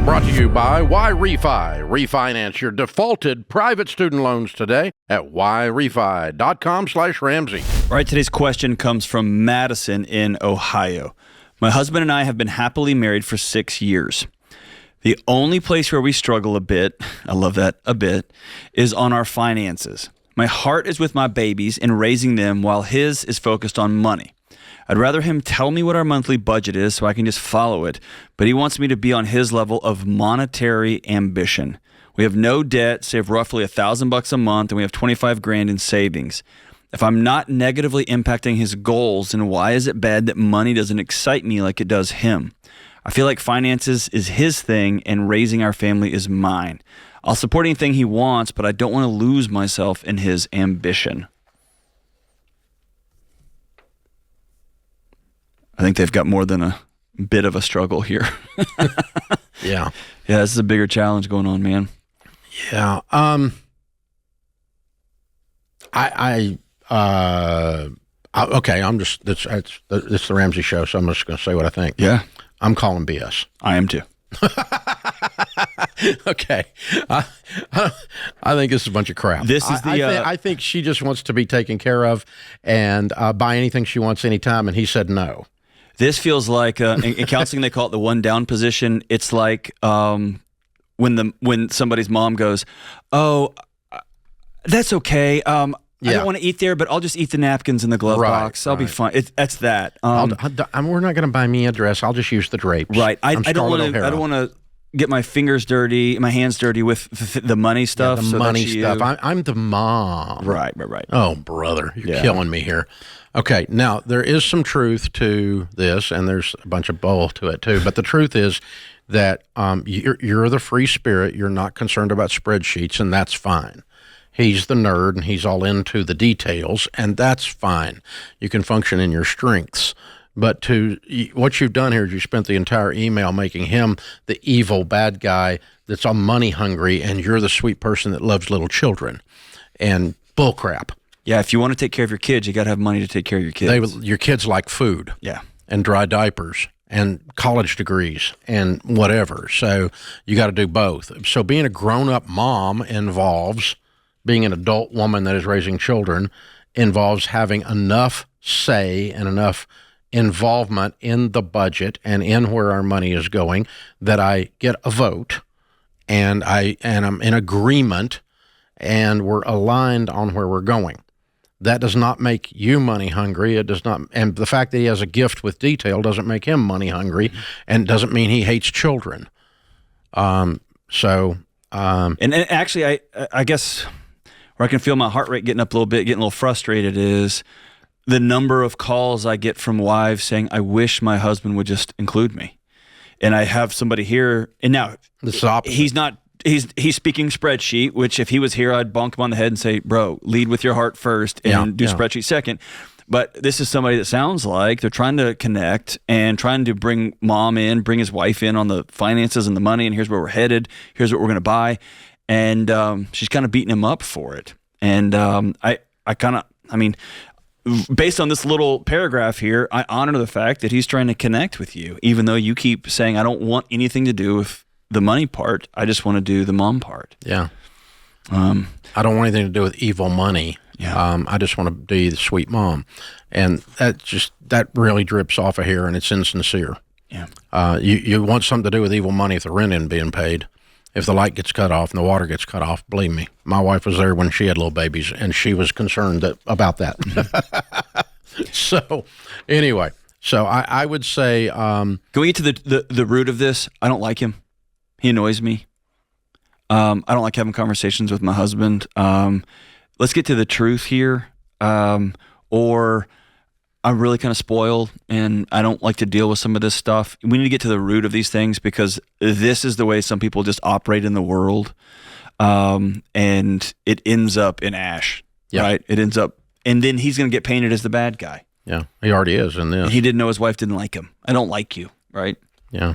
Brought to you by Refi. Refinance your defaulted private student loans today at yrefi.com/Ramsey. All right, today's question comes from Madison in Ohio. My husband and I have been happily married for 6 years. The only place where we struggle a bit, I love that, a bit, is on our finances. My heart is with my babies and raising them while his is focused on money. I'd rather him tell me what our monthly budget is so I can just follow it, but he wants me to be on his level of monetary ambition. We have no debt, save roughly $1,000 a month, and we have $25,000 in savings. If I'm not negatively impacting his goals, then why is it bad that money doesn't excite me like it does him? I feel like finances is his thing and raising our family is mine. I'll support anything he wants, but I don't want to lose myself in his ambition. I think they've got more than a bit of a struggle here. Yeah. Yeah, this is a bigger challenge going on, man. Yeah. Okay, it's the Ramsey show, so I'm just going to say what I think. Yeah. I'm calling BS. I am too. Okay. I think this is a bunch of crap. I think she just wants to be taken care of and buy anything she wants anytime, and he said no. This feels like, in counseling, they call it the one down position. It's like when somebody's mom goes, oh, that's okay. I don't want to eat there, but I'll just eat the napkins in the glove box. I'll be fine. That's that. We're not going to buy me a dress. I'll just use the drapes. Right. I don't want to get my fingers dirty, my hands dirty with the money stuff. Yeah, the money stuff. I'm the mom. Right. Oh, brother, you're killing me here. Okay, now there is some truth to this, and there's a bunch of bull to it too. But the truth is that you're the free spirit. You're not concerned about spreadsheets, and that's fine. He's the nerd, and he's all into the details, and that's fine. You can function in your strengths. But what you've done here is you spent the entire email making him the evil bad guy that's all money hungry, and you're the sweet person that loves little children. And bullcrap. Yeah, if you want to take care of your kids, you got to have money to take care of your kids. Your kids like food. Yeah. And dry diapers and college degrees and whatever. So you got to do both. So being a grown-up mom involves being an adult woman that is raising children, involves having enough say and enough involvement in the budget and in where our money is going that I get a vote and I'm in agreement and we're aligned on where we're going. That does not make you money hungry. It does not, and the fact that he has a gift with detail doesn't make him money hungry, and doesn't mean he hates children. And actually, I guess where I can feel my heart rate getting up a little bit, getting a little frustrated, is the number of calls I get from wives saying, "I wish my husband would just include me." And I have somebody here, and now he's not. He's speaking spreadsheet, which if he was here, I'd bonk him on the head and say, bro, lead with your heart first and do spreadsheet second. But this is somebody that sounds like they're trying to connect and trying to bring mom in, bring his wife in on the finances and the money, and here's where we're headed, here's what we're going to buy. And she's kind of beating him up for it. And based on this little paragraph here, I honor the fact that he's trying to connect with you, even though you keep saying, I don't want anything to do with the money part. I just want to do the mom part. Yeah. I don't want anything to do with evil money. Yeah. I just want to be the sweet mom. And that really drips off of here, and it's insincere. Yeah. You want something to do with evil money if the rent isn't being paid. If the light gets cut off and the water gets cut off, believe me, my wife was there when she had little babies, and she was concerned about that. So anyway, I would say... Can we get to the root of this? I don't like him. He annoys me. I don't like having conversations with my husband. Let's get to the truth here. Or I'm really kind of spoiled and I don't like to deal with some of this stuff. We need to get to the root of these things because this is the way some people just operate in the world. And it ends up in ash, right? It ends up, and then he's going to get painted as the bad guy. Yeah, he already is in this. He didn't know his wife didn't like him. I don't like you, right? Yeah.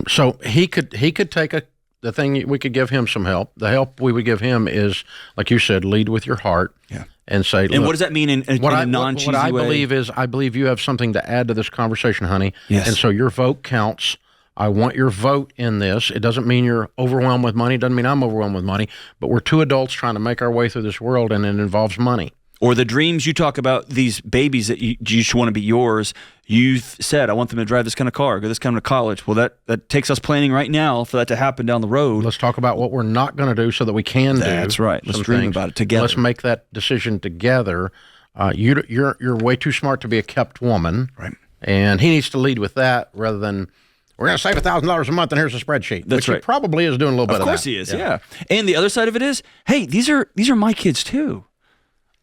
So he could take the thing, we could give him some help. The help we would give him is, like you said, lead with your heart. Yeah. And say, and what does that mean in a non-cheesy way? What I believe is, I believe you have something to add to this conversation, honey. Yes. And so your vote counts. I want your vote in this. It doesn't mean you're overwhelmed with money. It doesn't mean I'm overwhelmed with money. But we're two adults trying to make our way through this world, and it involves money. Or the dreams you talk about, these babies that you just want to be yours. You've said, I want them to drive this kind of car, go this kind of college. Well, that takes us planning right now for that to happen down the road. Let's talk about what we're not going to do so that we can do. That's right. Let's dream about it together. Let's make that decision together. You're way too smart to be a kept woman. Right. And he needs to lead with that rather than, we're going to save $1,000 a month and here's a spreadsheet. That's which right. He probably is doing a little bit of that. Of course he is, yeah. And the other side of it is, hey, these are my kids too.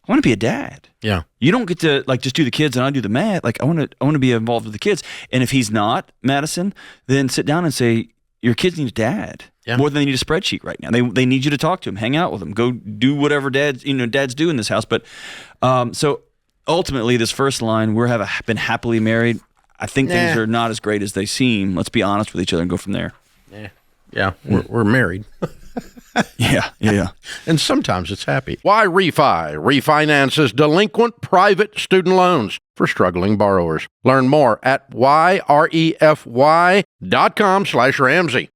I want to be a dad. Yeah. You don't get to just do the kids and I do the math. I want to be involved with the kids. And if he's not, Madison, then sit down and say, your kids need a dad. Yeah. More than they need a spreadsheet right now. They need you to talk to them, hang out with them, go do whatever dads do in this house. But so ultimately, this first line, been happily married. I think things are not as great as they seem. Let's be honest with each other and go from there. Yeah. We're married. Yeah. And sometimes it's happy. Why Refi refinances delinquent private student loans for struggling borrowers. Learn more at yrefy.com/Ramsey.